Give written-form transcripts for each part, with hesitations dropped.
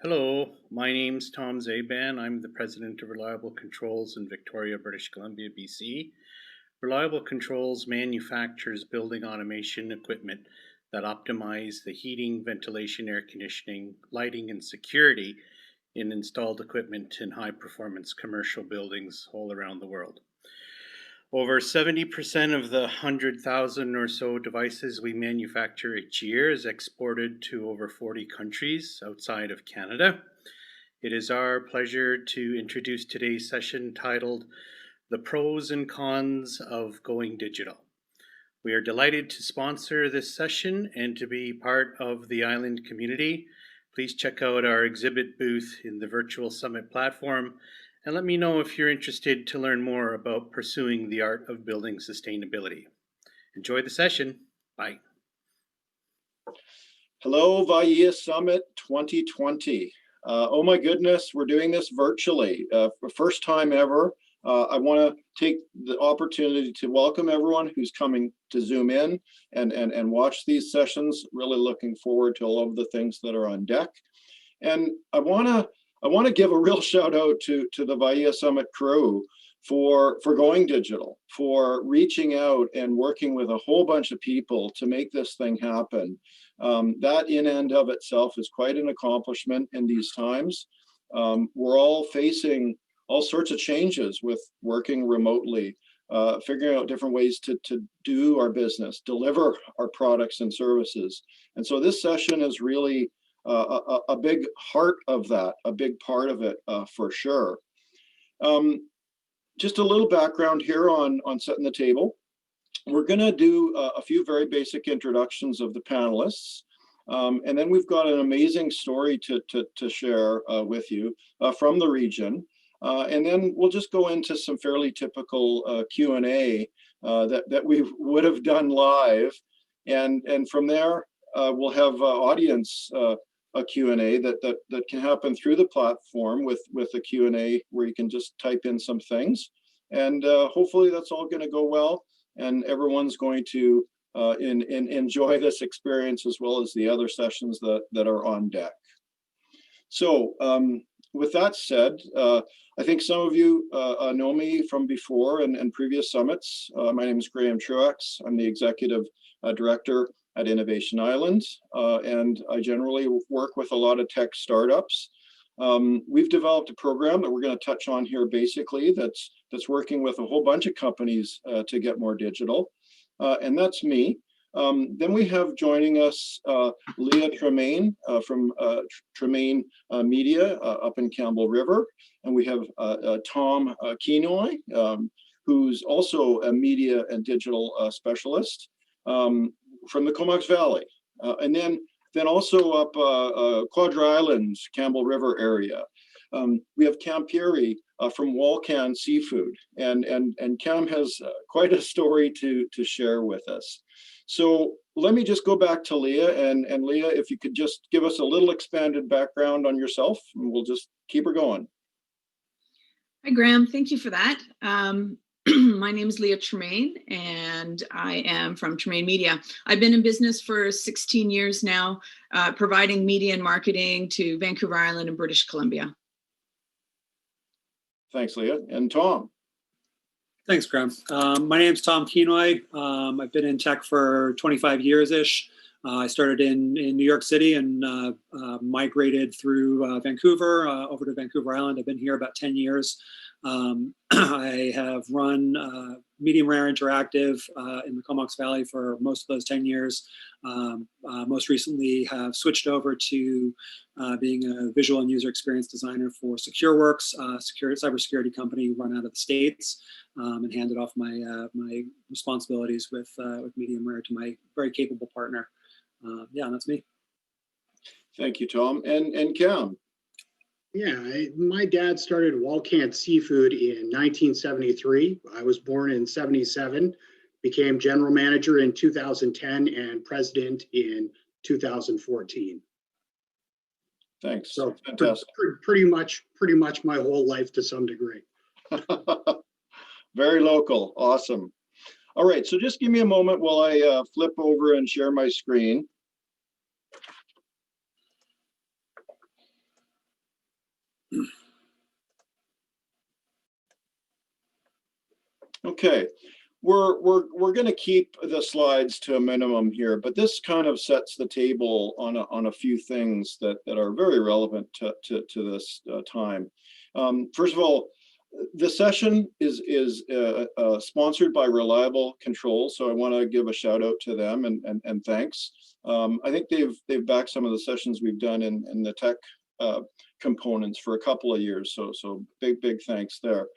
Hello, my name's Tom Zaban. I'm the president of Reliable Controls in Victoria, British Columbia, BC. Reliable Controls manufactures building automation equipment that optimize the heating, ventilation, air conditioning, lighting, and security in installed equipment in high performance commercial buildings all around the world. Over 70% of the 100,000 or so devices we manufacture each year is exported to over 40 countries outside of Canada. It is our pleasure to introduce today's session titled The Pros and Cons of Going Digital. We are delighted to sponsor this session and to be part of the island community. Please check out our exhibit booth in the virtual summit platform and let me know if you're interested to learn more about pursuing the art of building sustainability. Enjoy the session. Bye. Hello, VIEA Summit 2020. Oh my goodness, we're doing this virtually. For first time ever. I want to take the opportunity to welcome everyone who's coming to Zoom in and watch these sessions. Really looking forward to all of the things that are on deck. And I want to give a real shout out to the VIEA Summit crew for going digital, for reaching out and working with a whole bunch of people to make this thing happen. That in and of itself is quite an accomplishment in these times. We're all facing all sorts of changes with working remotely, figuring out different ways to do our business, deliver our products and services. And so this session is really a big heart of that, a big part of it for sure. Just a little background here on setting the table. We're going to do a few very basic introductions of the panelists. And then we've got an amazing story to share with you from the region. And then we'll just go into some fairly typical Q&A that we would have done live. And from there, we'll have audience a Q&A that can happen through the platform with a Q&A where you can just type in some things. And hopefully that's all going to go well. And everyone's going to enjoy this experience as well as the other sessions that are on deck. So with that said, I think some of you know me from before and previous summits. My name is Graham Truax. I'm the Executive Director at Innovation Island, and I generally work with a lot of tech startups. We've developed a program that we're going to touch on here basically that's working with a whole bunch of companies to get more digital, and that's me. Then we have joining us VIEA Tremaine from Tremaine Media up in Campbell River. And we have Tom Kenoy, who's also a media and digital specialist from the Comox Valley. And then also up Quadra Islands, Campbell River area. We have Cam Peary from Walcan Seafood. And Cam has quite a story to share with us. So let me just go back to Leah, and Leah, if you could just give us a little expanded background on yourself, and we'll just keep her going. Hi, Graham. Thank you for that. My name is Leah Tremaine, and I am from Tremaine Media. I've been in business for 16 years now, providing media and marketing to Vancouver Island and British Columbia. Thanks, Leah. And Tom. Thanks, Graham. My name's Tom Kenoy. I've been in tech for 25 years-ish. I started in New York City and migrated through Vancouver over to Vancouver Island. I've been here about 10 years. I have run Medium Rare Interactive in the Comox Valley for most of those 10 years. Most recently have switched over to being a visual and user experience designer for SecureWorks, cybersecurity company run out of the States, and handed off my my responsibilities with Medium Rare to my very capable partner. Yeah, that's me. Thank you, Tom. And Cam. Yeah, my dad started Walcant Seafood in 1973. I was born in 77, became general manager in 2010 and president in 2014. Thanks. So fantastic. pretty much my whole life to some degree. Very local. Awesome. All right, so just give me a moment while I flip over and share my screen. Okay, we're going to keep the slides to a minimum here, but this kind of sets the table on a few things that are very relevant to this time. First of all, the session is sponsored by Reliable Controls, so I want to give a shout out to them and thanks. I think they've backed some of the sessions we've done in the tech components for a couple of years, so big thanks there.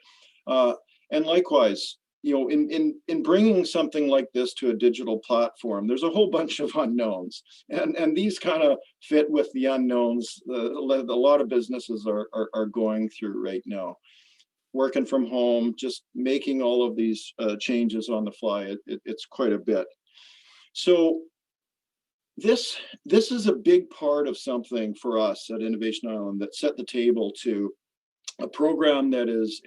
And likewise, you know, in bringing something like this to a digital platform, there's a whole bunch of unknowns, and these kind of fit with the unknowns that a lot of businesses are going through right now. Working from home, just making all of these changes on the fly, it's quite a bit. So this is a big part of something for us at Innovation Island that set the table to a program that is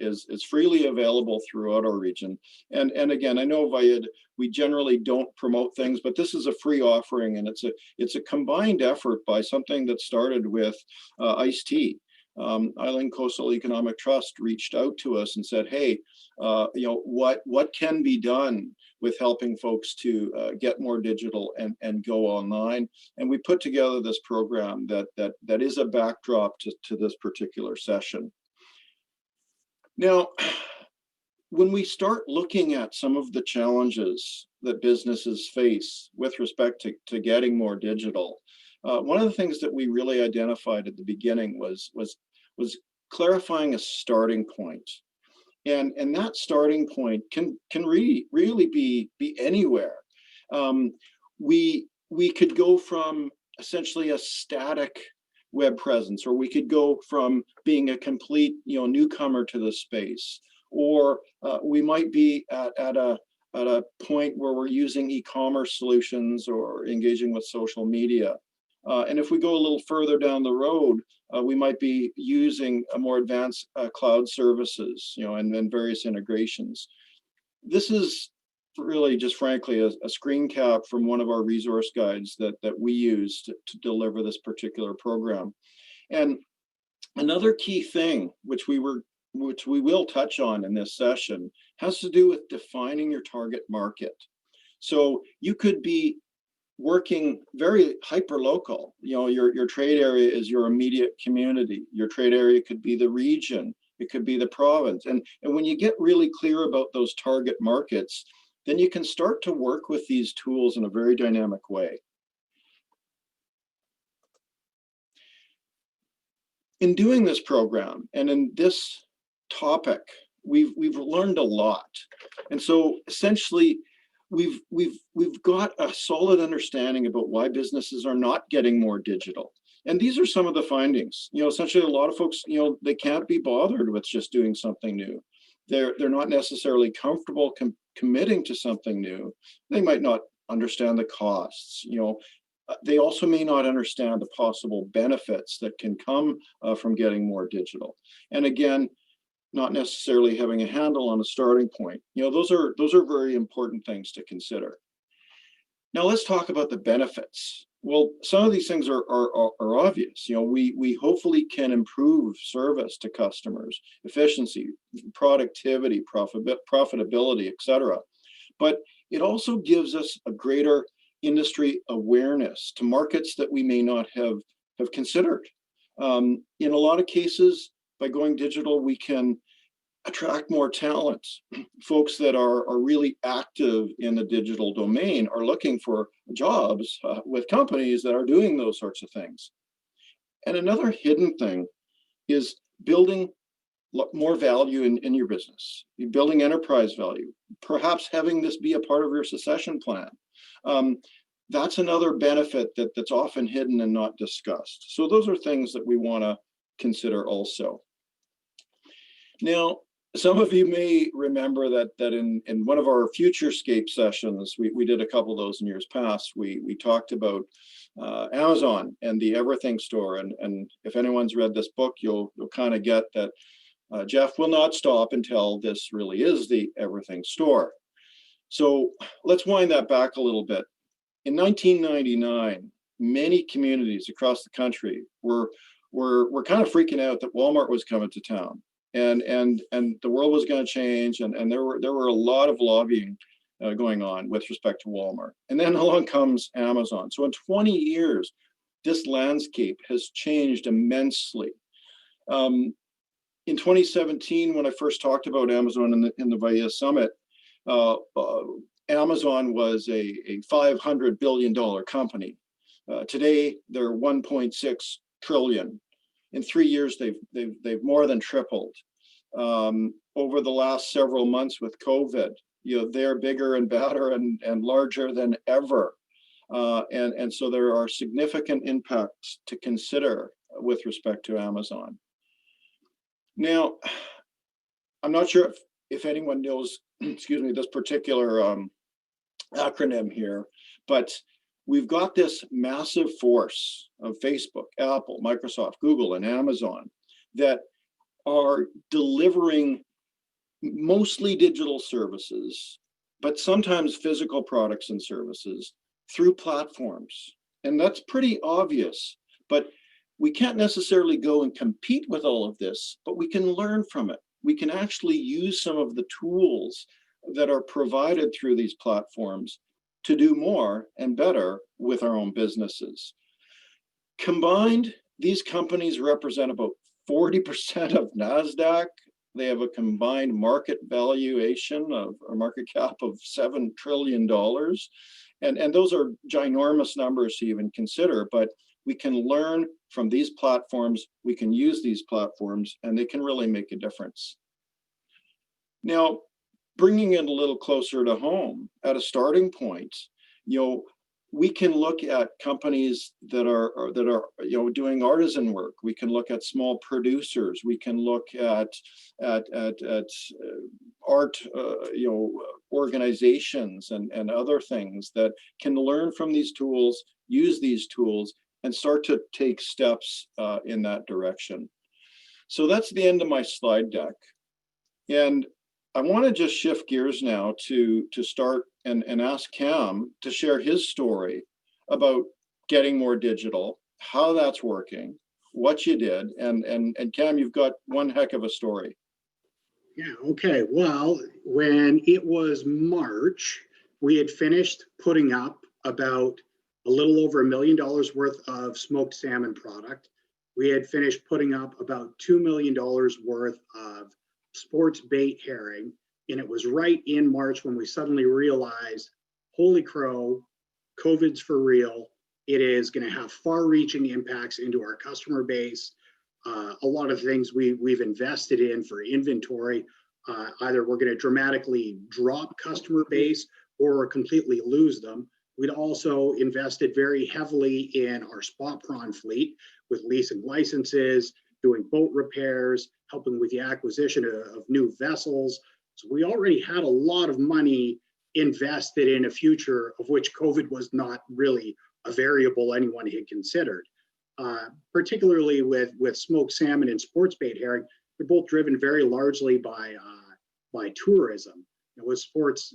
freely available throughout our region. And again, I know VIEA, we generally don't promote things, but this is a free offering, and it's a combined effort by something that started with Ice-T. Island Coastal Economic Trust reached out to us and said, hey, you know, what can be done with helping folks to get more digital and go online? And we put together this program that is a backdrop to this particular session. Now, when we start looking at some of the challenges that businesses face with respect to getting more digital, one of the things that we really identified at the beginning was clarifying a starting point. And that starting point can really be anywhere. We could go from essentially a static web presence, or we could go from being a complete, you know, newcomer to the space, or we might be at a point where we're using e-commerce solutions or engaging with social media. And if we go a little further down the road, we might be using a more advanced cloud services, you know, and various integrations. This is really just frankly a screen cap from one of our resource guides that we use to deliver this particular program. And another key thing which we will touch on in this session has to do with defining your target market. So you could be working very hyper local. You know, your trade area is your immediate community. Your trade area could be the region, it could be the province. And when you get really clear about those target markets, then you can start to work with these tools in a very dynamic way. In doing this program and in this topic, we've learned a lot. And so essentially, we've got a solid understanding about why businesses are not getting more digital. And these are some of the findings. You know, essentially a lot of folks, you know, they can't be bothered with just doing something new. They're not necessarily comfortable committing to something new. They might not understand the costs, you know. They also may not understand the possible benefits that can come from getting more digital. And again, not necessarily having a handle on a starting point. Those are very important things to consider. Now let's talk about the benefits. Well, some of these things are obvious. We hopefully can improve service to customers, efficiency, productivity, profitability, etc. But it also gives us a greater industry awareness to markets that we may not have considered. In a lot of cases, by going digital, we can attract more talent. Folks that are really active in the digital domain are looking for jobs with companies that are doing those sorts of things. And another hidden thing is building more value in your business. You're building enterprise value, perhaps having this be a part of your succession plan. That's another benefit that's often hidden and not discussed. So those are things that we want to consider also. Now, some of you may remember that in one of our Futurescape sessions, we did a couple of those in years past, we talked about Amazon and the Everything Store. And if anyone's read this book, you'll kind of get that Jeff will not stop until this really is the Everything Store. So let's wind that back a little bit. In 1999, many communities across the country were kind of freaking out that Walmart was coming to town. And the world was going to change, and there were a lot of lobbying going on with respect to Walmart. And then along comes Amazon. So in 20 years, this landscape has changed immensely. In 2017, when I first talked about Amazon in the VIEA summit, Amazon was a $500 billion company. Today, they're 1.6 trillion. In 3 years, they've more than tripled. Over the last several months with COVID, they're bigger and better and larger than ever. And so there are significant impacts to consider with respect to Amazon. Now, I'm not sure if anyone knows, excuse me, this particular acronym here, but we've got this massive force of Facebook, Apple, Microsoft, Google, and Amazon that are delivering mostly digital services, but sometimes physical products and services through platforms. And that's pretty obvious, but we can't necessarily go and compete with all of this, but we can learn from it. We can actually use some of the tools that are provided through these platforms to do more and better with our own businesses. Combined, these companies represent about 40% of NASDAQ. They have a combined market valuation or market cap of $7 trillion. And those are ginormous numbers to even consider, but we can learn from these platforms, we can use these platforms, and they can really make a difference. Now, bringing it a little closer to home, at a starting point, we can look at companies that are doing artisan work. We can look at small producers. We can look at art organizations and other things that can learn from these tools, use these tools, and start to take steps in that direction. So that's the end of my slide deck. And I want to just shift gears now to start and ask Cam to share his story about getting more digital, how that's working, what you did, and Cam, you've got one heck of a story. Yeah, okay. Well, when it was March, we had finished putting up about a little over $1 million worth of smoked salmon product. We had finished putting up about $2 million worth of sports bait herring. And it was right in March when we suddenly realized, holy crow, COVID's for real. It is going to have far-reaching impacts into our customer base. A lot of things we've invested in for inventory, either we're going to dramatically drop customer base or completely lose them. We'd also invested very heavily in our spot prawn fleet with leasing licenses, doing boat repairs, helping with the acquisition of new vessels. So we already had a lot of money invested in a future of which COVID was not really a variable anyone had considered. Particularly with smoked salmon and sports bait herring, they're both driven very largely by tourism. With sports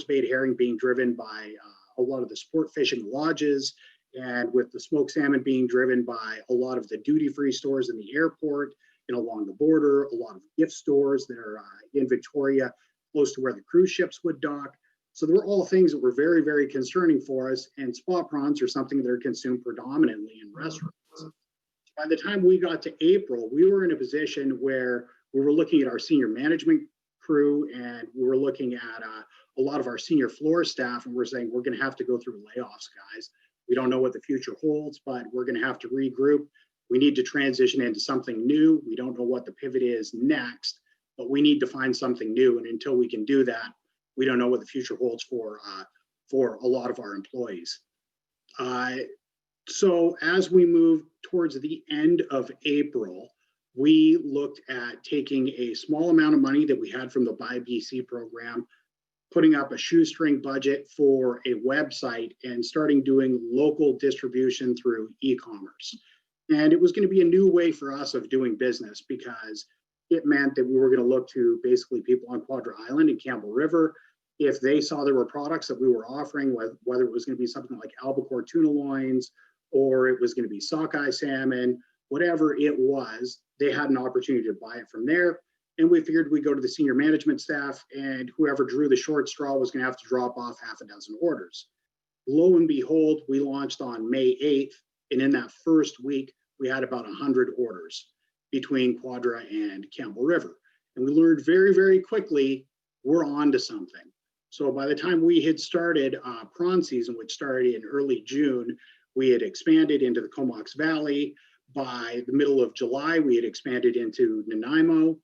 bait herring being driven by a lot of the sport fishing lodges, and with the smoked salmon being driven by a lot of the duty-free stores in the airport and along the border, a lot of gift stores that are in Victoria, close to where the cruise ships would dock. So they were all things that were very, very concerning for us. And spot prawns are something that are consumed predominantly in restaurants. By the time we got to April, we were in a position where we were looking at our senior management crew, and we were looking at a lot of our senior floor staff, and we're saying, we're going to have to go through layoffs, guys. We don't know what the future holds, but we're going to have to regroup. We need to transition into something new. We don't know what the pivot is next, but we need to find something new. And until we can do that, we don't know what the future holds for a lot of our employees. So as we move towards the end of April, we looked at taking a small amount of money that we had from the Buy BC program, putting up a shoestring budget for a website, and starting doing local distribution through e-commerce. And it was going to be a new way for us of doing business, because it meant that we were going to look to basically people on Quadra Island and Campbell River. If they saw there were products that we were offering, whether it was going to be something like albacore tuna loins, or it was going to be sockeye salmon, whatever it was, they had an opportunity to buy it from there. And we figured we'd go to the senior management staff, and whoever drew the short straw was going to have to drop off half a dozen orders. Lo and behold, we launched on May 8th. And in that first week, we had about 100 orders between Quadra and Campbell River. And we learned very, very quickly, we're on to something. So by the time we had started prawn season, which started in early June, we had expanded into the Comox Valley. By the middle of July, we had expanded into Nanaimo.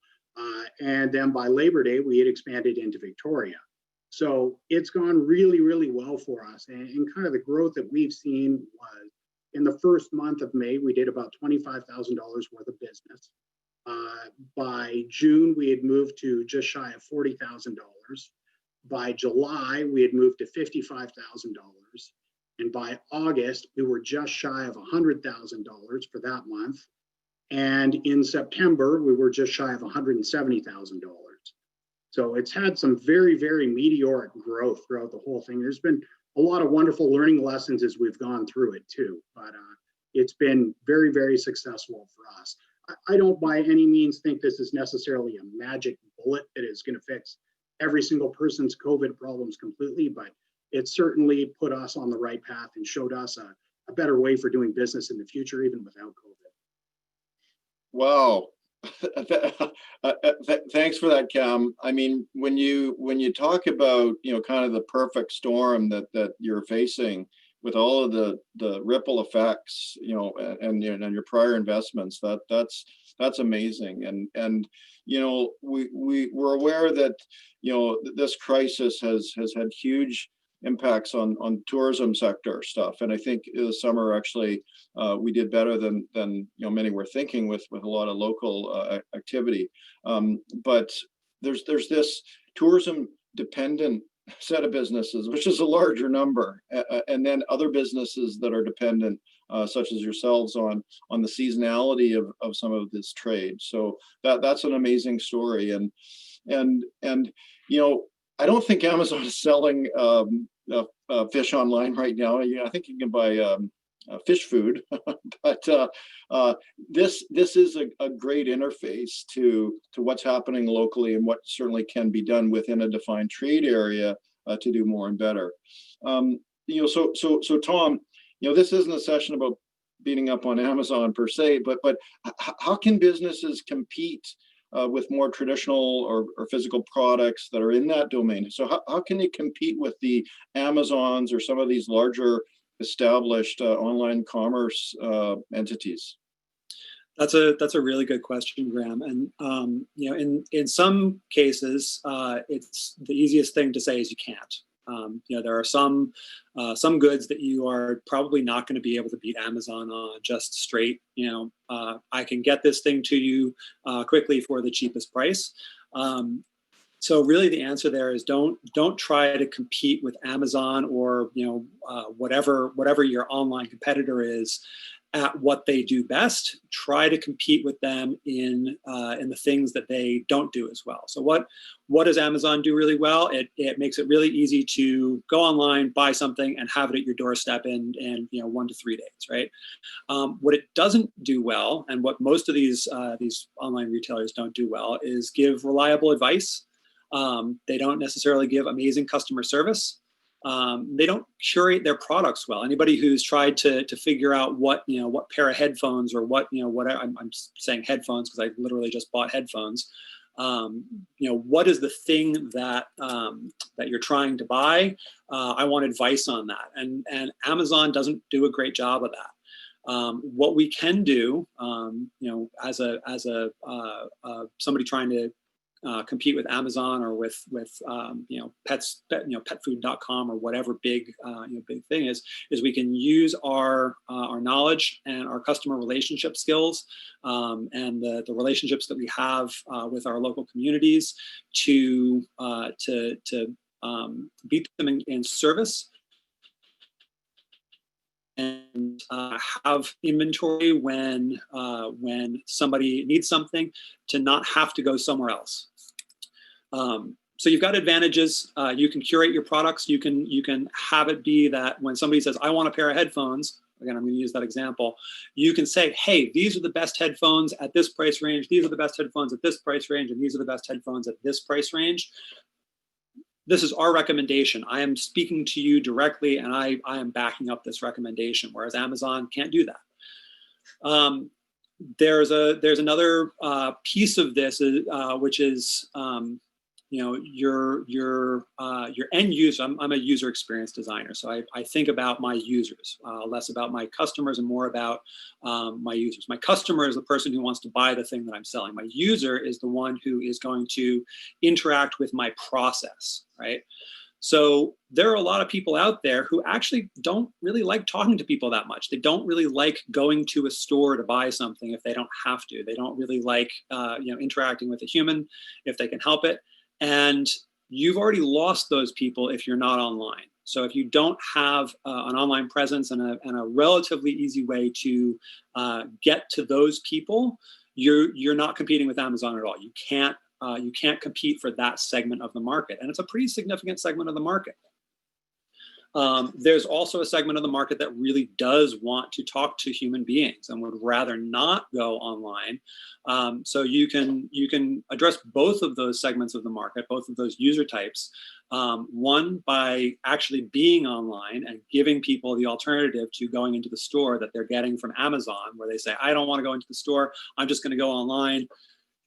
And then by Labor Day, we had expanded into Victoria. So it's gone really, really well for us. And kind of the growth that we've seen was, in the first month of May, we did about $25,000 worth of business. By June, we had moved to just shy of $40,000. By July, we had moved to $55,000. And by August, we were just shy of $100,000 for that month. And in September, we were just shy of $170,000. So it's had some very, very meteoric growth throughout the whole thing. There's been a lot of wonderful learning lessons as we've gone through it too, but it's been very, very successful for us. I don't by any means think this is necessarily a magic bullet that is going to fix every single person's COVID problems completely, but it certainly put us on the right path and showed us a better way for doing business in the future, even without COVID. Wow. Thanks for that, Cam. I mean, when you talk about, kind of the perfect storm that you're facing with all of the ripple effects, and your prior investments, that's amazing. And we're aware that this crisis has had huge impacts on tourism sector stuff, and I think this summer actually we did better than many were thinking with a lot of local activity. But there's this tourism dependent set of businesses, which is a larger number, and then other businesses that are dependent, such as yourselves, on the seasonality of some of this trade. So that's an amazing story, and I don't think Amazon is selling fish online right now. I think you can buy fish food, but this is a great interface to what's happening locally and what certainly can be done within a defined trade area to do more and better. So Tom, this isn't a session about beating up on Amazon per se, but how can businesses compete with more traditional or physical products that are in that domain? So how can they compete with the Amazons or some of these larger established online commerce entities? That's a really good question, Graham. And in some cases, it's the easiest thing to say is you can't. There are some goods that you are probably not going to be able to beat Amazon on just straight. I can get this thing to you quickly for the cheapest price. So really, the answer there is don't try to compete with Amazon or whatever your online competitor is at what they do best, try to compete with them in the things that they don't do as well. So what does Amazon do really well? It makes it really easy to go online, buy something, and have it at your doorstep in 1 to 3 days, right? What it doesn't do well, and what most of these online retailers don't do well, is give reliable advice. They don't necessarily give amazing customer service. They don't curate their products well. Anybody who's tried to figure out what pair of headphones or what I'm saying headphones because I literally just bought headphones. What is the thing that you're trying to buy? I want advice on that, and Amazon doesn't do a great job of that. What we can do, as somebody trying to compete with Amazon or with petfood.com or whatever big thing is we can use our knowledge and our customer relationship skills and the relationships that we have with our local communities to beat them in service and have inventory when somebody needs something, to not have to go somewhere else. So you've got advantages. You can curate your products. You can have it be that when somebody says, I want a pair of headphones, again, I'm going to use that example, you can say, hey, these are the best headphones at this price range. These are the best headphones at this price range. And these are the best headphones at this price range. This is our recommendation. I am speaking to you directly, and I am backing up this recommendation, whereas Amazon can't do that. There's another piece of this, which is your end user. I'm a user experience designer, so I think about my users, less about my customers and more about my users. My customer is the person who wants to buy the thing that I'm selling. My user is the one who is going to interact with my process, right? So there are a lot of people out there who actually don't really like talking to people that much. They don't really like going to a store to buy something if they don't have to. They don't really like interacting with a human if they can help it. And you've already lost those people if you're not online. So if you don't have an online presence and a relatively easy way to get to those people, you're not competing with Amazon at all. You can't compete for that segment of the market, and it's a pretty significant segment of the market. There's also a segment of the market that really does want to talk to human beings and would rather not go online. So you can address both of those segments of the market, both of those user types. One, by actually being online and giving people the alternative to going into the store that they're getting from Amazon, where they say, I don't want to go into the store, I'm just going to go online.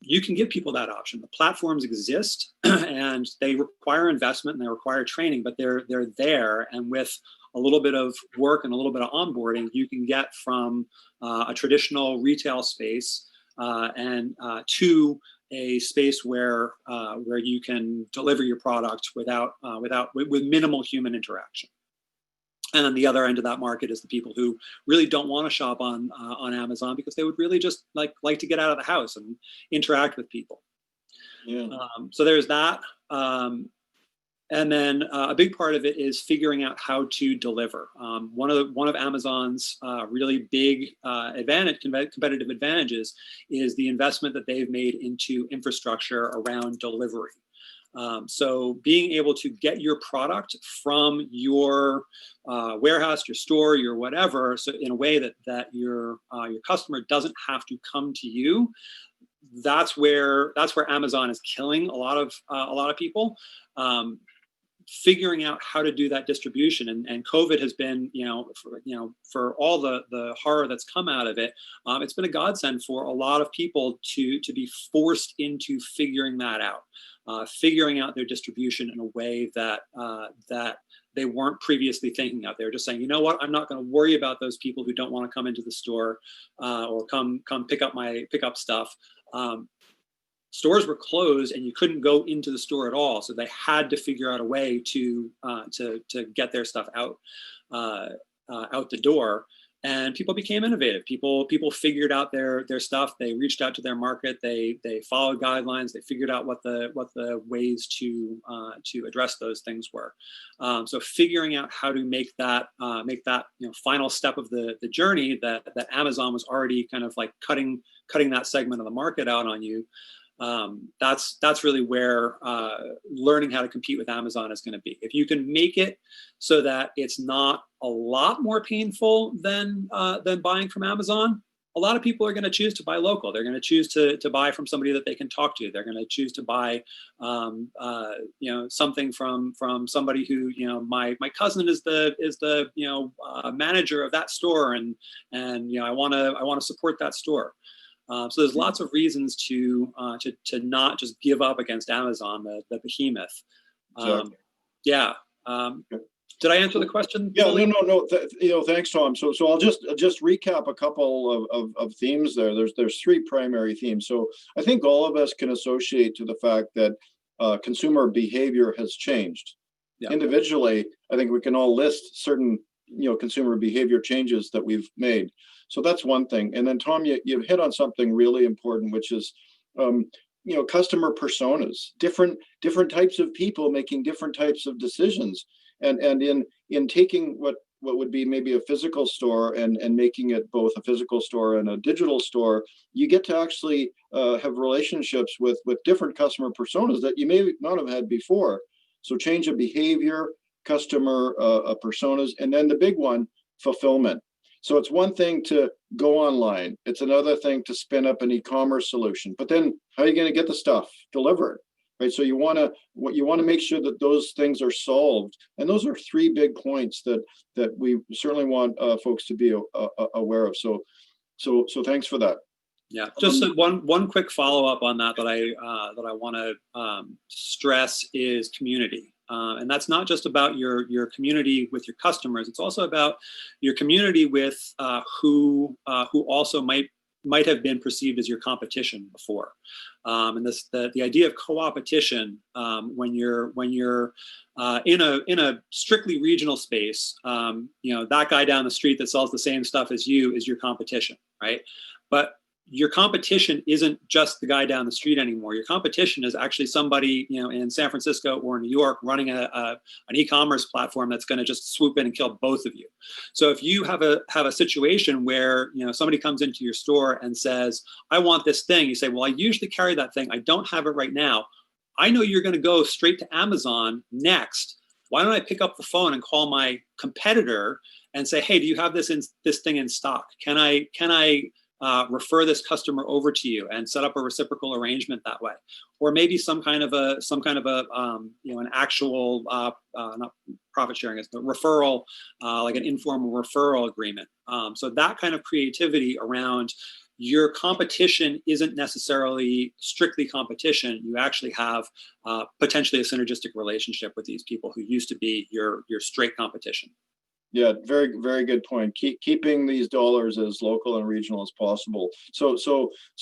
You can give people that option. The platforms exist and they require investment and they require training, but they're there. And with a little bit of work and a little bit of onboarding, you can get from a traditional retail space and to a space where you can deliver your product with minimal human interaction. And then the other end of that market is the people who really don't want to shop on Amazon because they would really just like to get out of the house and interact with people. Yeah. So there's that. And then a big part of it is figuring out how to deliver. One of Amazon's really big competitive advantages is the investment that they've made into infrastructure around delivery. So being able to get your product from your warehouse, your store, your whatever, so in a way that your customer doesn't have to come to you. That's where Amazon is killing a lot of people. Figuring out how to do that distribution, and COVID has been, for all the horror that's come out of it, it's been a godsend for a lot of people to be forced into figuring that out. Figuring out their distribution in a way that they weren't previously thinking of. They were just saying, you know what, I'm not going to worry about those people who don't want to come into the store or come pick up stuff. Stores were closed and you couldn't go into the store at all, so they had to figure out a way to get their stuff out the door. and people became innovative. People figured out their stuff. They reached out to their market. They followed guidelines. They figured out what the ways to address those things were. So figuring out how to make that final step of the journey that Amazon was already kind of like cutting that segment of the market out on you. That's really where learning how to compete with Amazon is going to be. If you can make it so that it's not a lot more painful than buying from Amazon, a lot of people are going to choose to buy local. They're going to choose to buy from somebody that they can talk to. They're going to choose to buy something from somebody who, my cousin is the manager of that store, and I want to support that store. So there's lots of reasons to not just give up against Amazon, the behemoth. Exactly. Did I answer the question? Yeah, no. Thanks, Tom. So I'll just recap a couple of themes there. There's three primary themes. So I think all of us can associate to the fact that consumer behavior has changed. Yeah. Individually, I think we can all list certain consumer behavior changes that we've made. So that's one thing. And then Tom, you hit on something really important, which is customer personas, different types of people making different types of decisions. And in taking what would be maybe a physical store and making it both a physical store and a digital store, you get to actually have relationships with different customer personas that you may not have had before. So change of behavior, customer personas, and then the big one, fulfillment. So it's one thing to go online. It's another thing to spin up an e-commerce solution. But then how are you going to get the stuff delivered? Right. So you want to make sure that those things are solved. And those are three big points that we certainly want folks to be aware of. So thanks for that. Yeah, just one quick follow up on that I want to stress is community. And that's not just about your community with your customers. It's also about your community with who also might have been perceived as your competition before. And the idea of co-opetition when you're in a strictly regional space, that guy down the street that sells the same stuff as you is your competition, right? But your competition isn't just the guy down the street anymore. Your competition is actually somebody, in San Francisco or New York running an e-commerce platform that's going to just swoop in and kill both of you. So if you have a situation where, somebody comes into your store and says, I want this thing, you say, well, I usually carry that thing. I don't have it right now. I know you're going to go straight to Amazon next. Why don't I pick up the phone and call my competitor and say, hey, do you have this thing in stock? Can I refer this customer over to you and set up a reciprocal arrangement that way, or maybe some kind of an actual not profit sharing, it's the referral, like an informal referral agreement. So that kind of creativity around your competition isn't necessarily strictly competition. You actually have potentially a synergistic relationship with these people who used to be your straight competition. Yeah, very, very good point. Keeping these dollars as local and regional as possible. So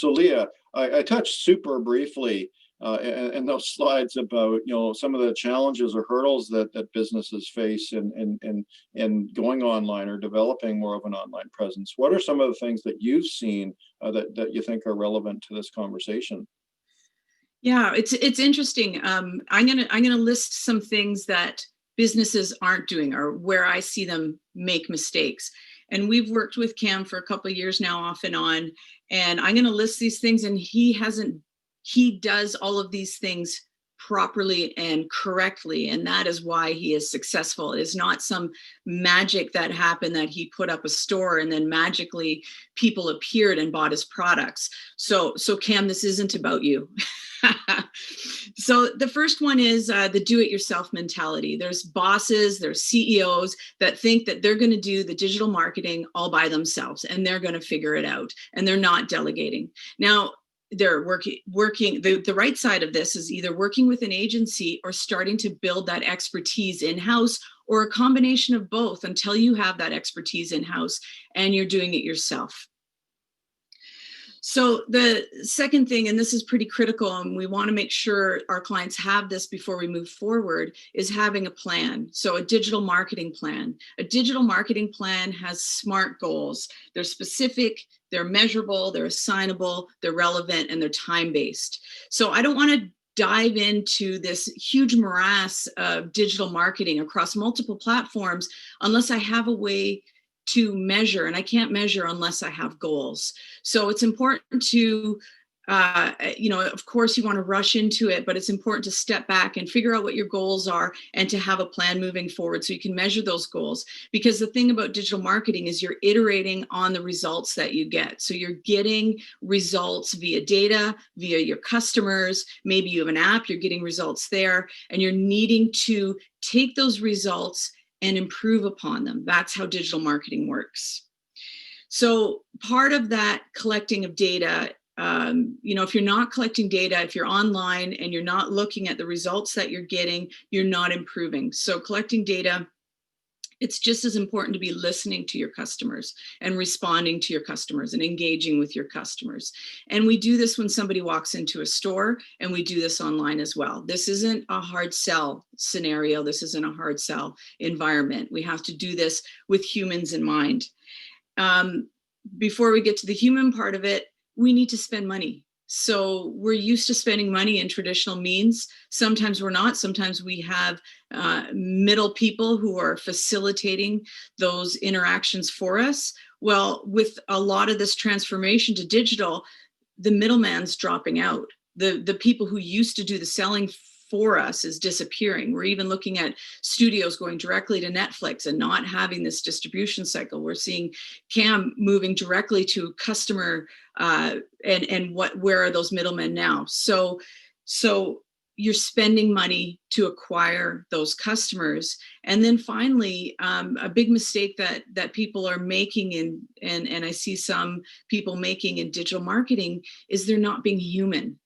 Leah, I touched super briefly in those slides about some of the challenges or hurdles that businesses face in going online or developing more of an online presence. What are some of the things that you've seen that you think are relevant to this conversation? Yeah, it's interesting. I'm gonna list some things that businesses aren't doing or where I see them make mistakes. And we've worked with Cam for a couple of years now, off and on, and I'm going to list these things, and he does all of these things properly and correctly, and that is why he is successful. It is not some magic that happened that he put up a store and then magically people appeared and bought his products. So Cam, this isn't about you. So the first one is the do-it-yourself mentality. There's bosses, there's CEOs that think that they're going to do the digital marketing all by themselves and they're going to figure it out, and they're not delegating. Now, they're working the right side of this is either working with an agency or starting to build that expertise in-house, or a combination of both until you have that expertise in-house and you're doing it yourself. So the second thing, and this is pretty critical, and we want to make sure our clients have this before we move forward, is having a plan. So a digital marketing plan. A digital marketing plan has SMART goals. They're specific, they're measurable, they're assignable, they're relevant, and they're time-based. So I don't want to dive into this huge morass of digital marketing across multiple platforms unless I have a way to measure, and I can't measure unless I have goals. So it's important to, of course you want to rush into it, but it's important to step back and figure out what your goals are and to have a plan moving forward so you can measure those goals. Because the thing about digital marketing is you're iterating on the results that you get. So you're getting results via data, via your customers, maybe you have an app, you're getting results there, and you're needing to take those results and improve upon them. That's how digital marketing works. So part of that collecting of data, if you're not collecting data, if you're online and you're not looking at the results that you're getting, you're not improving. So collecting data, it's just as important to be listening to your customers and responding to your customers and engaging with your customers. And we do this when somebody walks into a store, and we do this online as well. This isn't a hard sell scenario. This isn't a hard sell environment. We have to do this with humans in mind. Before we get to the human part of it, we need to spend money. So we're used to spending money in traditional means. Sometimes we're not. Sometimes we have middle people who are facilitating those interactions for us. Well, with a lot of this transformation to digital, the middleman's dropping out. The people who used to do the selling for us is disappearing. We're even looking at studios going directly to Netflix and not having this distribution cycle. We're seeing Cam moving directly to customer, where are those middlemen now? So you're spending money to acquire those customers. And then finally, a big mistake that people are making and I see some people making in digital marketing is they're not being human.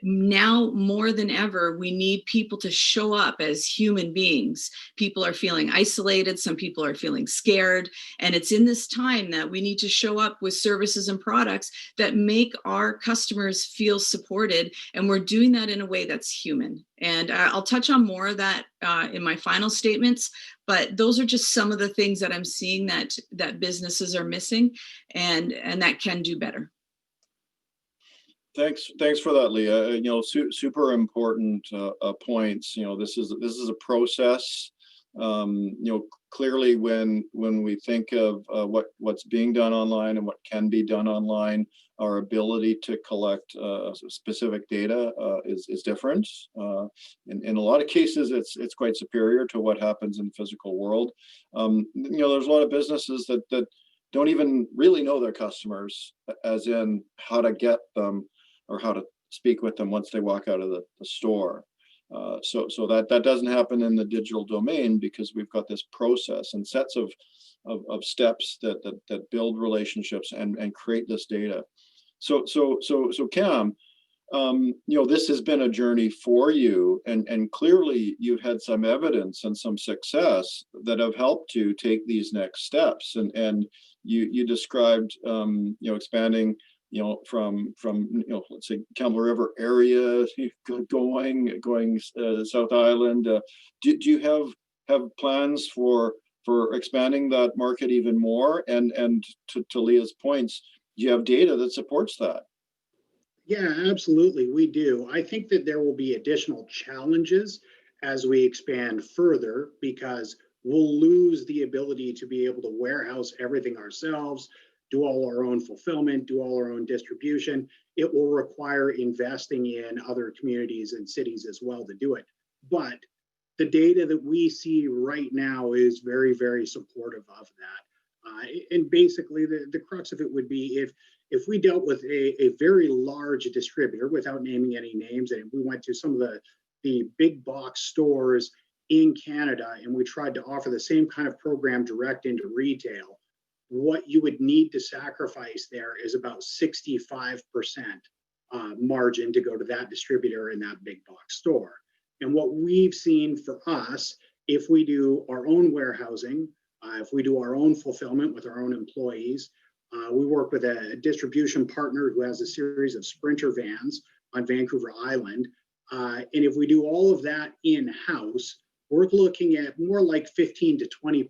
Now more than ever, we need people to show up as human beings. People are feeling isolated. Some people are feeling scared. And it's in this time that we need to show up with services and products that make our customers feel supported. And we're doing that in a way that's human. And I'll touch on more of that in my final statements. But those are just some of the things that I'm seeing that businesses are missing and that can do better. Thanks for that, Leah. Super important points. This is a process. Clearly, when we think of what's being done online and what can be done online, our ability to collect specific data is different. In a lot of cases, it's quite superior to what happens in the physical world. There's a lot of businesses that don't even really know their customers, as in how to get them or how to speak with them once they walk out of the store. So that doesn't happen in the digital domain because we've got this process and sets of steps that build relationships and create this data. So Cam, this has been a journey for you, and clearly you've had some evidence and some success that have helped you take these next steps. And you described expanding from let's say Campbell River area, going South Island. Do you have plans for expanding that market even more? And to Leah's points, do you have data that supports that? Yeah, absolutely, we do. I think that there will be additional challenges as we expand further because we'll lose the ability to be able to warehouse everything ourselves, do all our own fulfillment, do all our own distribution. It will require investing in other communities and cities as well to do it. But the data that we see right now is very, very supportive of that. And basically, the crux of it would be if we dealt with a very large distributor, without naming any names, and we went to some of the big box stores in Canada and we tried to offer the same kind of program direct into retail, what you would need to sacrifice there is about 65% margin to go to that distributor in that big box store. And what we've seen for us, if we do our own warehousing, if we do our own fulfillment with our own employees, We work with a distribution partner who has a series of Sprinter vans on Vancouver Island. And if we do all of that in-house, we're looking at more like 15 to 20%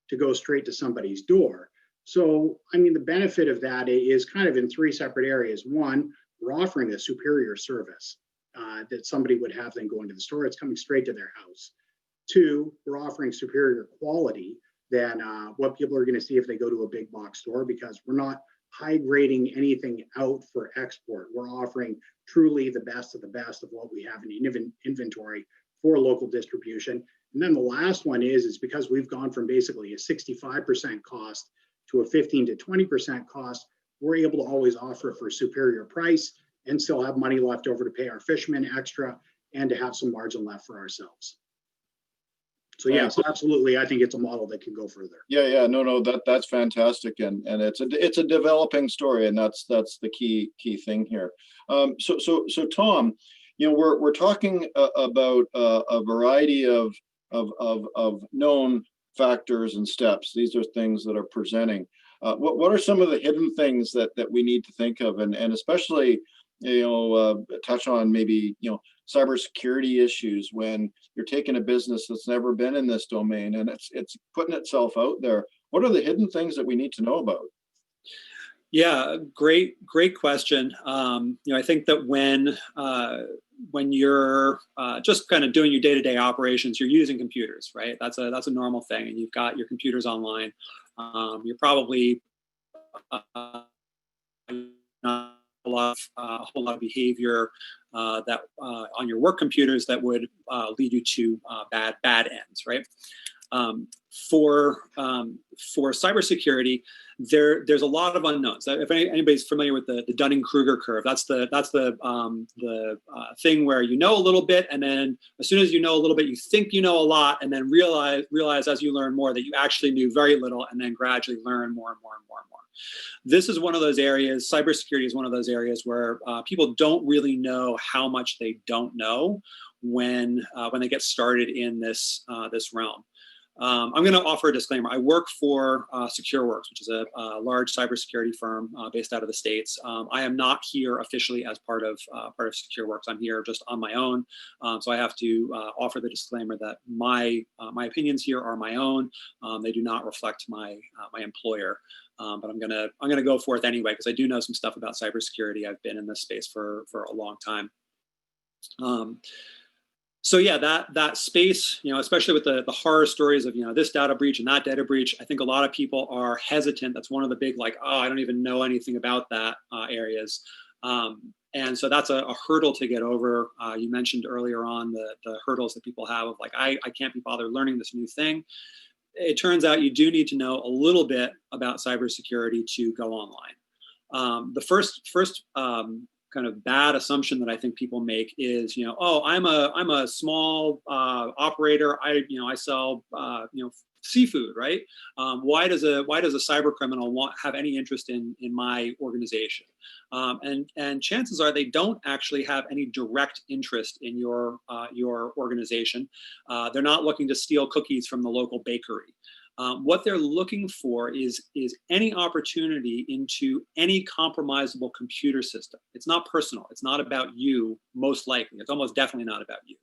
to go straight to somebody's door. So, I mean, the benefit of that is kind of in three separate areas. One, we're offering a superior service that somebody would have then going to the store. It's coming straight to their house. Two, we're offering superior quality than what people are going to see if they go to a big box store, because we're not high grading anything out for export. We're offering truly the best of what we have in inventory for local distribution. And then the last one is because we've gone from basically a 65% cost to a 15 to 20% cost, we're able to always offer for a superior price and still have money left over to pay our fishermen extra and to have some margin left for ourselves. So yes, absolutely. I think it's a model that can go further. Yeah, no, that's fantastic, and it's a developing story, and that's the key thing here. So Tom, we're talking about a variety of known factors and steps. These are things that are presenting. What are some of the hidden things that we need to think of, and especially touch on maybe cybersecurity issues when you're taking a business that's never been in this domain and it's putting itself out there. What are the hidden things that we need to know about? Yeah, great question. I think that when you're just kind of doing your day-to-day operations, you're using computers, right? That's a normal thing, and you've got your computers online. You're probably not a whole lot of behavior that on your work computers that would lead you to bad ends, right? For cybersecurity, there's a lot of unknowns. If anybody's familiar with the Dunning-Kruger curve, that's the thing where you know a little bit, and then as soon as you know a little bit, you think you know a lot, and then realize as you learn more that you actually knew very little, and then gradually learn more and more and more and more. This is one of those areas. Cybersecurity is one of those areas where people don't really know how much they don't know when they get started in this realm. I'm going to offer a disclaimer. I work for SecureWorks, which is a large cybersecurity firm based out of the States. I am not here officially as part of SecureWorks. I'm here just on my own. So I have to offer the disclaimer that my opinions here are my own. They do not reflect my employer. But I'm gonna go forth anyway, because I do know some stuff about cybersecurity. I've been in this space for a long time. So yeah, that space, especially with the horror stories of this data breach and that data breach, I think a lot of people are hesitant. That's one of the big I don't even know anything about that areas. And so that's a hurdle to get over. You mentioned earlier on the hurdles that people have of I can't be bothered learning this new thing. It turns out you do need to know a little bit about cybersecurity to go online. The first kind of bad assumption that I think people make is, I'm a small operator. I sell seafood, right? Why does a cyber criminal have any interest in my organization? And chances are they don't actually have any direct interest in your organization. They're not looking to steal cookies from the local bakery. What they're looking for is any opportunity into any compromisable computer system. It's not personal. It's not about you, most likely. It's almost definitely not about you.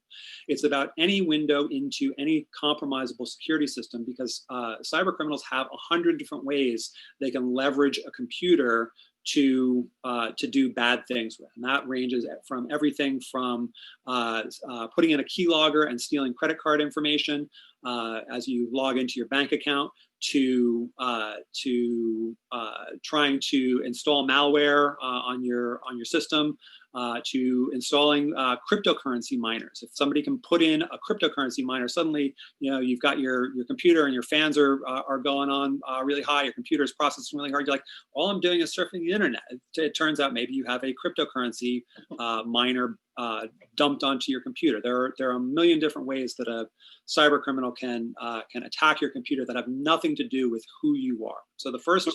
It's about any window into any compromisable security system, because cyber criminals have 100 different ways they can leverage a computer to do bad things with. And that ranges from everything from putting in a keylogger and stealing credit card information as you log into your bank account, to trying to install malware on your system, to installing cryptocurrency miners. If somebody can put in a cryptocurrency miner, suddenly you've got your computer and your fans are going on really high. Your computer is processing really hard. You're like, all I'm doing is surfing the internet. It turns out maybe you have a cryptocurrency miner dumped onto your computer. There are a million different ways that a cyber criminal can attack your computer that have nothing to do with who you are. So the first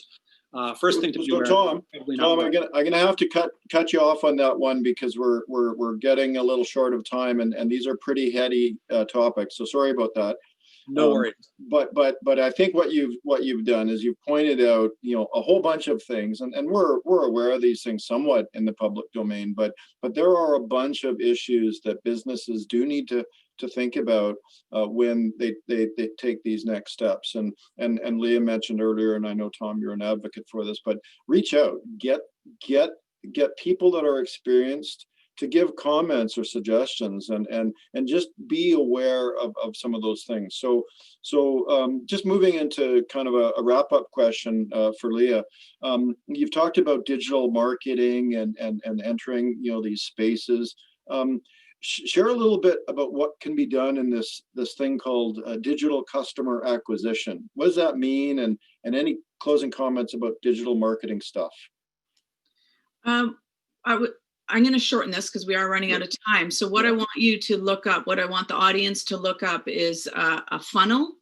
thing to be aware. Tom, I'm gonna have to cut you off on that one, because we're getting a little short of time, and these are pretty heady topics. So sorry about that. No worries. But I think what you've done is you've pointed out, a whole bunch of things, and we're aware of these things somewhat in the public domain, but there are a bunch of issues that businesses do need to think about when they take these next steps. And Leah mentioned earlier, and I know, Tom, you're an advocate for this, but reach out, get people that are experienced to give comments or suggestions, and just be aware of some of those things. So just moving into kind of a wrap-up question for Leah. You've talked about digital marketing and entering these spaces. Share a little bit about what can be done in this thing called digital customer acquisition. What does that mean, and any closing comments about digital marketing stuff? I'm going to shorten this because we are running out of time. So what I want you to look up, what I want the audience to look up is a funnel,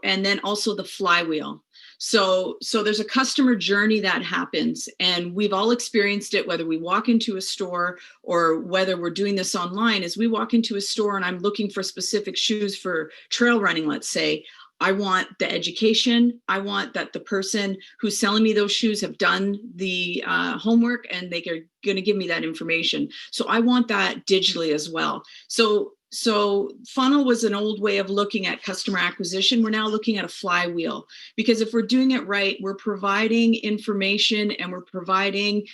and then also the flywheel. So there's a customer journey that happens, and we've all experienced it, whether we walk into a store or whether we're doing this online. As we walk into a store and I'm looking for specific shoes for trail running, let's say, I want the education. I want that the person who's selling me those shoes have done the homework, and they are going to give me that information. So I want that digitally as well. So funnel was an old way of looking at customer acquisition. We're now looking at a flywheel, because if we're doing it right, we're providing information and we're providing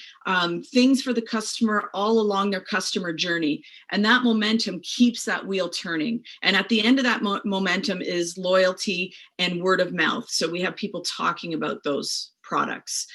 things for the customer all along their customer journey. And that momentum keeps that wheel turning. And at the end of that momentum is loyalty and word of mouth. So we have people talking about those products.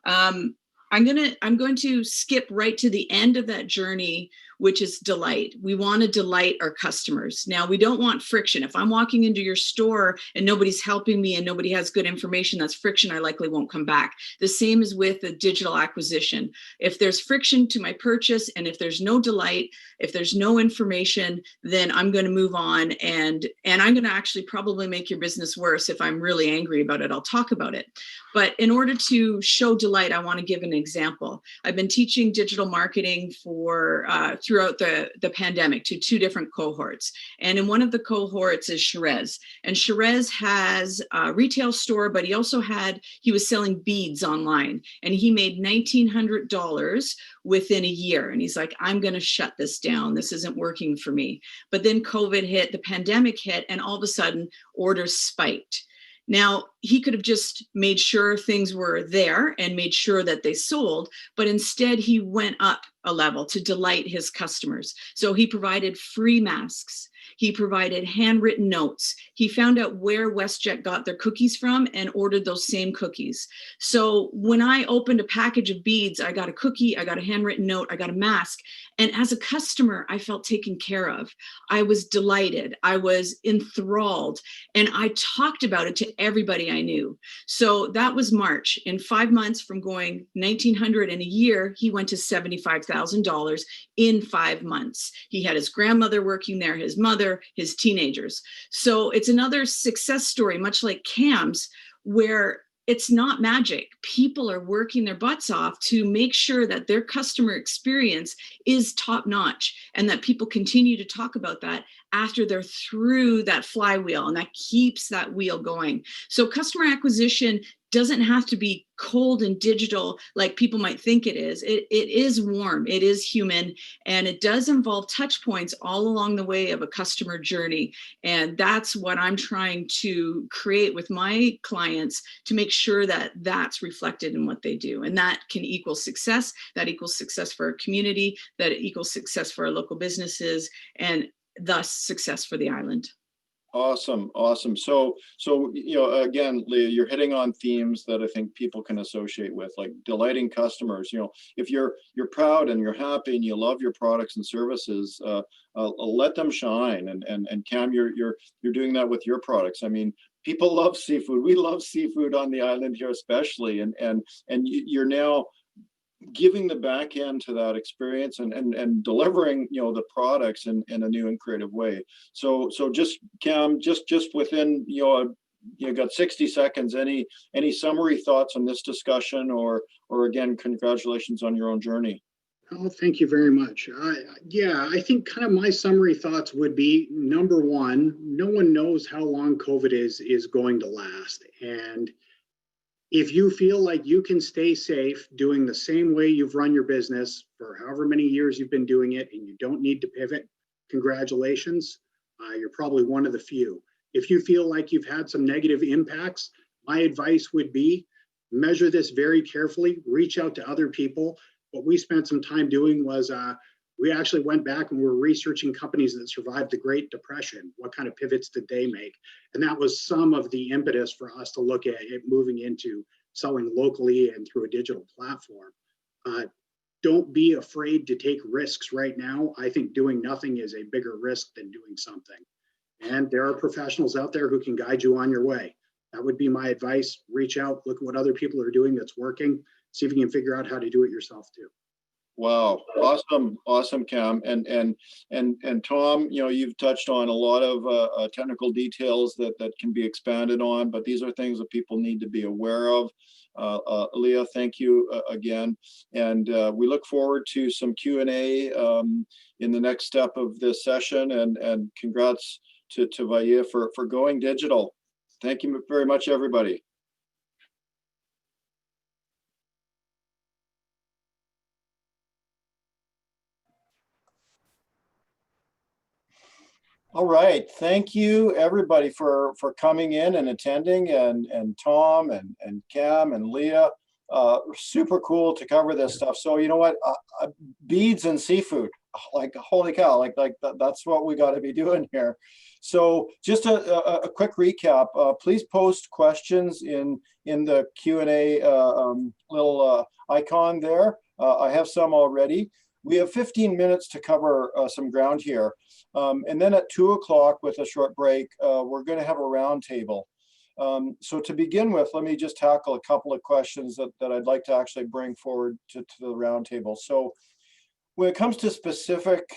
I'm going to skip right to the end of that journey, which is delight. We want to delight our customers. Now, we don't want friction. If I'm walking into your store and nobody's helping me and nobody has good information, that's friction. I likely won't come back. The same is with the digital acquisition. If there's friction to my purchase, and if there's no delight, if there's no information, then I'm going to move on, and I'm going to actually probably make your business worse. If I'm really angry about it, I'll talk about it. But in order to show delight, I want to give an example. I've been teaching digital marketing for throughout the pandemic to two different cohorts. And in one of the cohorts is Sherez. And Sherez has a retail store, but he was selling beads online. And he made $1,900 within a year. And he's like, I'm going to shut this down. This isn't working for me. But then COVID hit, the pandemic hit, and all of a sudden orders spiked. Now, he could have just made sure things were there and made sure that they sold, but instead he went up a level to delight his customers. So he provided free masks. He provided handwritten notes. He found out where WestJet got their cookies from and ordered those same cookies. So when I opened a package of beads, I got a cookie, I got a handwritten note, I got a mask. And as a customer, I felt taken care of. I was delighted. I was enthralled. And I talked about it to everybody I knew. So that was March. In 5 months, from going $1,900 in a year, he went to $75,000 in 5 months. He had his grandmother working there, his mother, his teenagers. So it's another success story, much like Cam's, where it's not magic. People are working their butts off to make sure that their customer experience is top notch, and that people continue to talk about that after they're through that flywheel, and that keeps that wheel going. So customer acquisition doesn't have to be cold and digital like people might think it is. It is warm, it is human, and it does involve touch points all along the way of a customer journey. And that's what I'm trying to create with my clients, to make sure that that's reflected in what they do. And that can equal success, that equals success for our community, that equals success for our local businesses, and thus success for the island. Awesome. So again, Leah, you're hitting on themes that I think people can associate with, like delighting customers. If you're proud and you're happy and you love your products and services, let them shine. And Cam, you're doing that with your products. I mean, people love seafood. We love seafood on the island here, especially, and you're now giving the back end to that experience and delivering the products in a new and creative way. So just Cam, just within you got 60 seconds, any summary thoughts on this discussion, or again, congratulations on your own journey? Oh, thank you very much. Yeah, I think kind of my summary thoughts would be, number one, no one knows how long COVID is going to last. And if you feel like you can stay safe doing the same way you've run your business for however many years you've been doing it and you don't need to pivot, congratulations. You're probably one of the few. If you feel like you've had some negative impacts, my advice would be measure this very carefully, reach out to other people. What we spent some time doing was we actually went back and we were researching companies that survived the Great Depression. What kind of pivots did they make? And that was some of the impetus for us to look at it moving into selling locally and through a digital platform. Don't be afraid to take risks right now. I think doing nothing is a bigger risk than doing something. And there are professionals out there who can guide you on your way. That would be my advice. Reach out, look at what other people are doing that's working, see if you can figure out how to do it yourself too. Wow, awesome, Cam, and Tom. You know, you've touched on a lot of technical details that can be expanded on, but these are things that people need to be aware of. Leah, thank you again, and we look forward to some Q&A in the next step of this session, and congrats to VIEA for going digital. Thank you very much, everybody. All right, thank you everybody for coming in and attending, and Tom and Cam and Leah. Super cool to cover this stuff. So you know what, beads and seafood, like holy cow, like that's what we got to be doing here. So just a quick recap. Please post questions in the Q&A little icon there. I have some already. We have 15 minutes to cover some ground here. And then at 2 o'clock with a short break, we're going to have a roundtable. So to begin with, let me just tackle a couple of questions that I'd like to actually bring forward to the roundtable. So when it comes to specific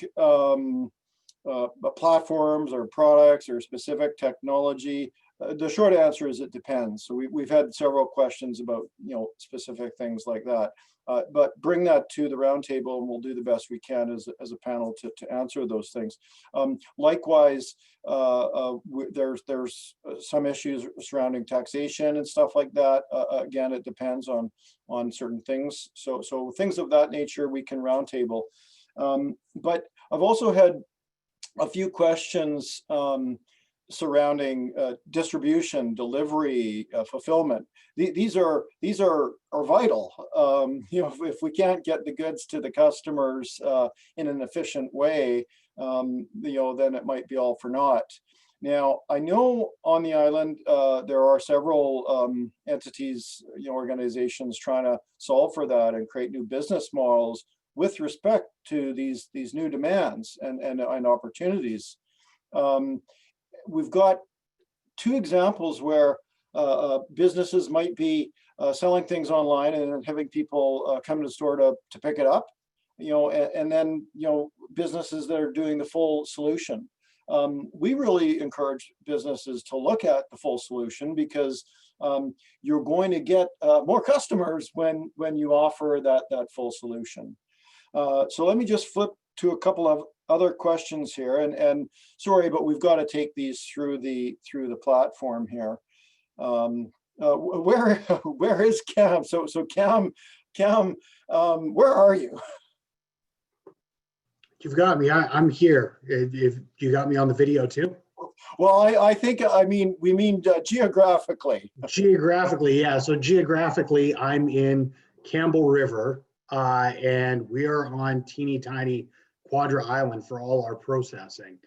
platforms or products or specific technology, the short answer is it depends. So we've had several questions about, you know, specific things like that. But bring that to the roundtable and we'll do the best we can as a panel to answer those things. Likewise, there's some issues surrounding taxation and stuff like that. Again, it depends on certain things. So things of that nature we can roundtable. But I've also had a few questions surrounding distribution, delivery, fulfillment. These are vital. You know, if we can't get the goods to the customers in an efficient way, you know, then it might be all for naught. Now, I know on the island there are several entities, you know, organizations trying to solve for that and create new business models with respect to these new demands and opportunities. We've got two examples where businesses might be selling things online and having people come to the store to pick it up, you know, and then, you know, businesses that are doing the full solution. We really encourage businesses to look at the full solution because you're going to get more customers when you offer that full solution. So let me just flip to a couple of other questions here, and sorry, but we've got to take these through the platform here. Where is Cam? So Cam, where are you? You've got me. I'm here. If you got me on the video too. Well, we mean geographically. Geographically, yeah. So geographically, I'm in Campbell River, and we are on teeny tiny Quadra Island for all our processing.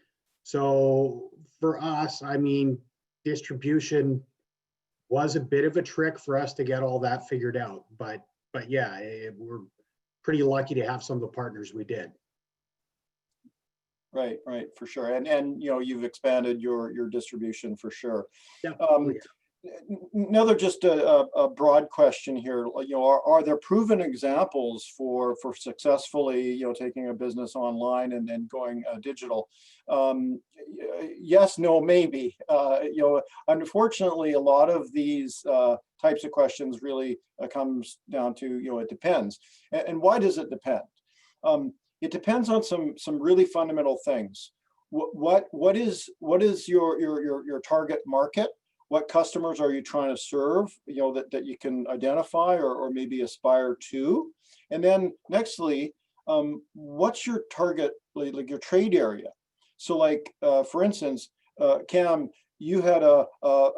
So for us, I mean, distribution was a bit of a trick for us to get all that figured out. But yeah, we're pretty lucky to have some of the partners we did. Right, for sure. And you know, you've expanded your distribution for sure. Yeah. Another just a broad question here, you know, are there proven examples for successfully, you know, taking a business online and then going digital? Yes, no, maybe. You know, unfortunately, a lot of these types of questions really comes down to, you know, it depends. And why does it depend? It depends on some really fundamental things. What is your target market? What customers are you trying to serve? That you can identify or maybe aspire to. And then nextly, what's your target, like your trade area? So like, for instance, Cam, you had a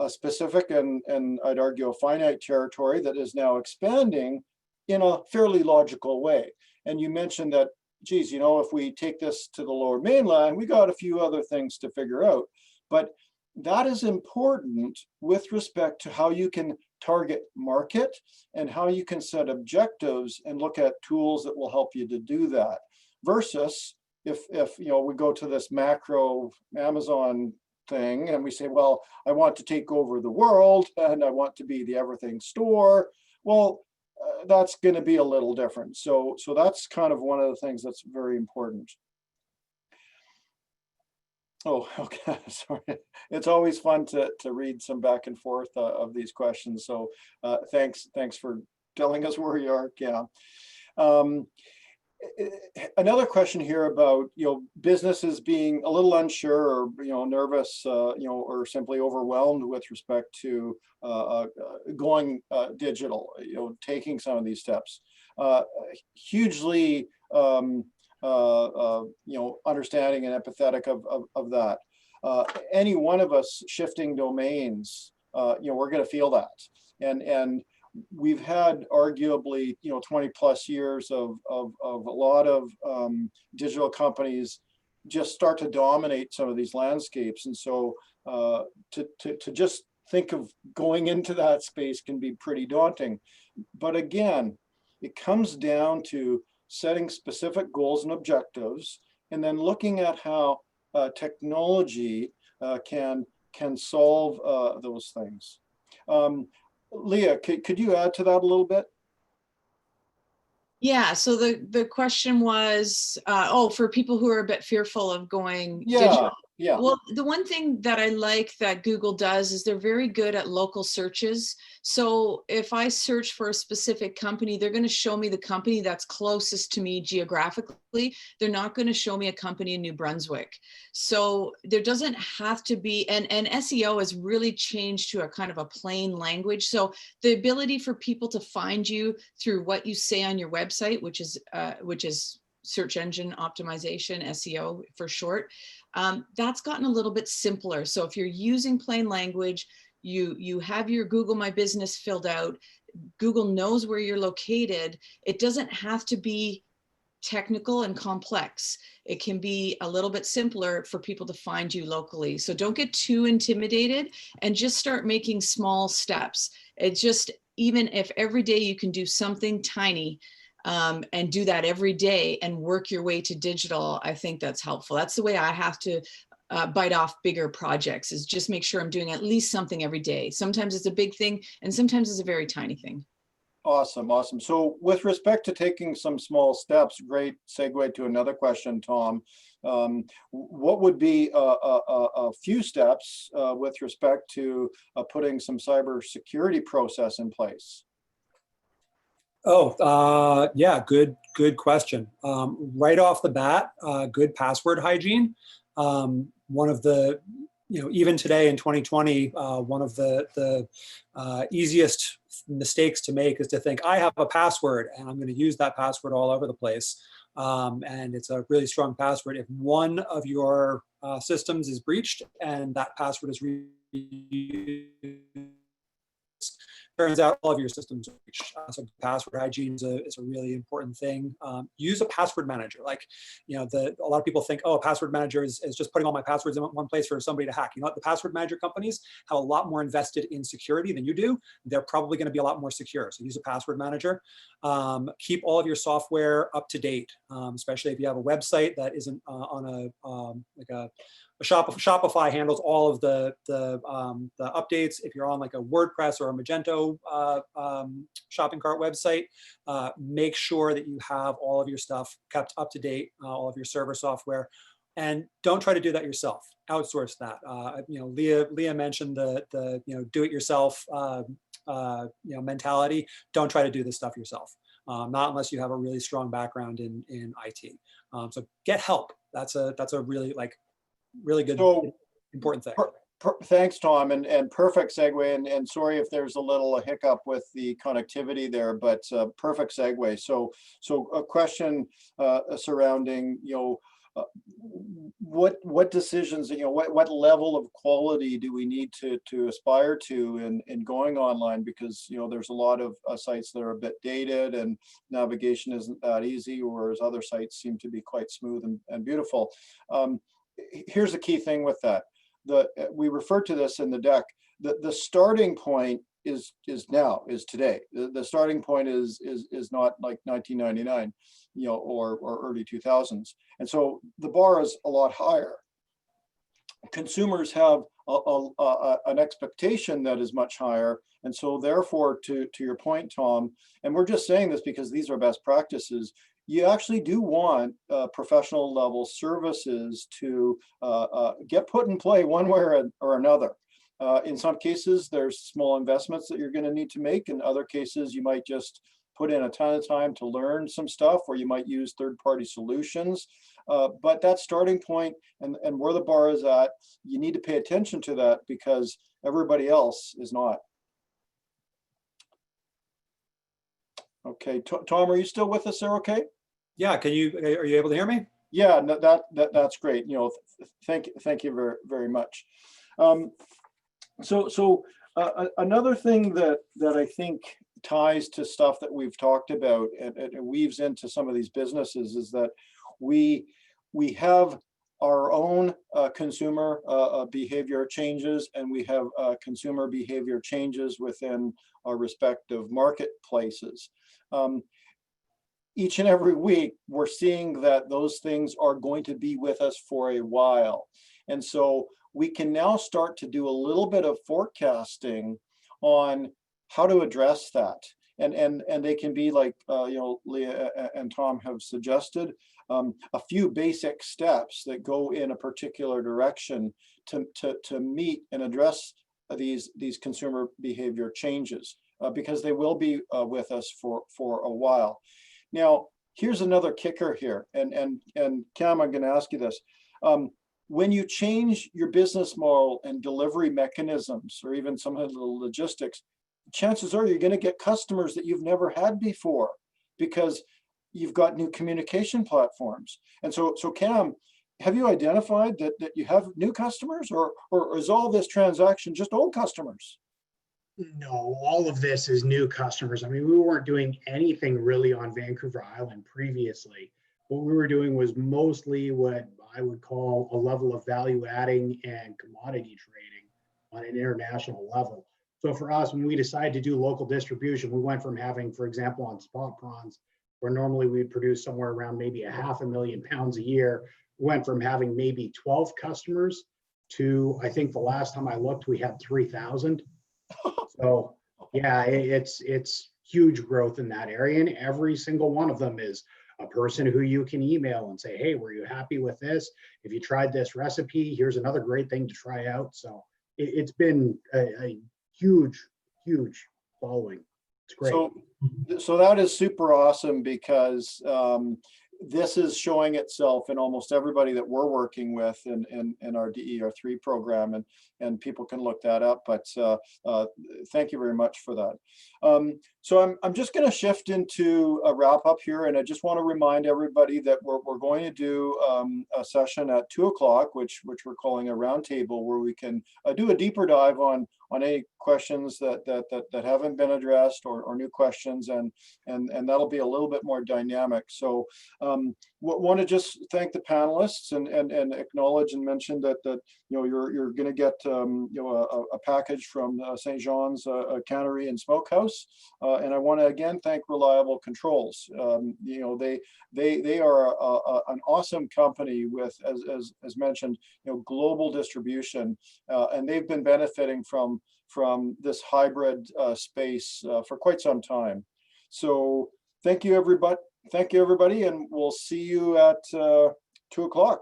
specific and I'd argue a finite territory that is now expanding in a fairly logical way. And you mentioned that, geez, if we take this to the Lower Mainland, we got a few other things to figure out. But that is important with respect to how you can target market and how you can set objectives and look at tools that will help you to do that. Versus if we go to this macro Amazon thing and we say, well, I want to take over the world and I want to be the everything store. Well, that's going to be a little different. So that's kind of one of the things that's very important. Oh, okay. Sorry. It's always fun to read some back and forth of these questions. So thanks for telling us where you are, Cam. Another question here about businesses being a little unsure or nervous or simply overwhelmed with respect to going digital, taking some of these steps. Hugely understanding and empathetic of that. Any one of us shifting domains, we're going to feel that, and we've had arguably 20 plus years of a lot of digital companies just start to dominate some of these landscapes, and so to just think of going into that space can be pretty daunting. But again, it comes down to setting specific goals and objectives, and then looking at how technology can solve those things. Leah, could you add to that a little bit? Yeah, so the question was, for people who are a bit fearful of going Yeah, digital. yeah. Well, the one thing that I like that Google does is they're very good at local searches. So if I search for a specific company, they're going to show me the company that's closest to me geographically. They're not going to show me a company in New Brunswick. So there doesn't have to be, and SEO has really changed to a kind of a plain language. So the ability for people to find you through what you say on your website, which is search engine optimization, SEO for short, that's gotten a little bit simpler. So if you're using plain language, you have your Google My Business filled out, Google knows where you're located. It doesn't have to be technical and complex. It can be a little bit simpler for people to find you locally. So don't get too intimidated and just start making small steps. It's just, even if every day you can do something tiny, and do that every day and work your way to digital, I think that's helpful. That's the way I have to bite off bigger projects, is just make sure I'm doing at least something every day. Sometimes it's a big thing and sometimes it's a very tiny thing. Awesome. So with respect to taking some small steps, great segue to another question, Tom. What would be a few steps with respect to putting some cybersecurity process in place? Yeah, good question. Right off the bat, good password hygiene. One of the, even today in 2020, one of the easiest mistakes to make is to think, I have a password and I'm going to use that password all over the place. And it's a really strong password. If one of your systems is breached and that password is reused, turns out all of your systems are breached. So password hygiene is a really important thing. Use a password manager. Like, a lot of people think, oh, a password manager is just putting all my passwords in one place for somebody to hack. You know what? The password manager companies have a lot more invested in security than you do. They're probably going to be a lot more secure. So use a password manager. Keep all of your software up to date, especially if you have a website that isn't on a Shopify handles all of the updates. If you're on like a WordPress or a Magento shopping cart website, make sure that you have all of your stuff kept up to date, all of your server software, and don't try to do that yourself. Outsource that. Leah mentioned the do it yourself mentality. Don't try to do this stuff yourself. not unless you have a really strong background in IT. So get help. That's a really really good, So important thing. thanks, Tom, and perfect segue. And sorry if there's a little hiccup with the connectivity there, but perfect segue. So a question surrounding, what decisions, what level of quality do we need to aspire to in going online? Because there's a lot of sites that are a bit dated and navigation isn't that easy, whereas other sites seem to be quite smooth and beautiful. Here's the key thing with that. We refer to this in the deck. The starting point is today. The starting point is not like 1999, or early 2000s. And so the bar is a lot higher. Consumers have an expectation that is much higher. And so therefore, to your point, Tom, and we're just saying this because these are best practices, you actually do want professional level services to get put in play one way or another. In some cases, there's small investments that you're going to need to make. In other cases, you might just put in a ton of time to learn some stuff, or you might use third-party solutions. But that starting point and where the bar is at, you need to pay attention to that because everybody else is not. Okay, Tom, are you still with us there? Okay. Yeah, are you able to hear me? Yeah, no, that's great. Thank you very, very much. So another thing that I think ties to stuff that we've talked about and weaves into some of these businesses is that we have our own consumer behavior changes, and we have consumer behavior changes within our respective marketplaces. Each and every week, we're seeing that those things are going to be with us for a while. And so we can now start to do a little bit of forecasting on how to address that. And they can be like, Leah and Tom have suggested, a few basic steps that go in a particular direction to meet and address these consumer behavior changes, because they will be with us for a while. Now, here's another kicker here, and Cam, I'm going to ask you this. When you change your business model and delivery mechanisms, or even some of the logistics, chances are you're going to get customers that you've never had before because you've got new communication platforms. And so Cam, have you identified that you have new customers, or is all this transaction just old customers? No, all of this is new customers. I mean, we weren't doing anything really on Vancouver Island previously. What we were doing was mostly what I would call a level of value adding and commodity trading on an international level. So for us, when we decided to do local distribution, we went from having, for example, on spot prawns, where normally we'd produce somewhere around maybe 500,000 pounds a year, we went from having maybe 12 customers to, I think the last time I looked, we had 3,000. So yeah, it's huge growth in that area, and every single one of them is a person who you can email and say, hey, were you happy with this? If you tried this recipe, here's another great thing to try out. So it's been a huge following. It's great. So that is super awesome, because this is showing itself in almost everybody that we're working with in our DER3 program, and people can look that up. But thank you very much for that. So I'm just going to shift into a wrap up here, and I just want to remind everybody that we're going to do a session at 2:00, which we're calling a roundtable, where we can do a deeper dive on any questions that haven't been addressed, or new questions, and that'll be a little bit more dynamic. So want to just thank the panelists and acknowledge and mention that you're going to get a package from St. John's Cannery and Smokehouse, and I want to again thank Reliable Controls. They are an awesome company with, as mentioned, global distribution, and they've been benefiting from this hybrid space for quite some time. So thank you, everybody. Thank you, everybody, and we'll see you at 2:00.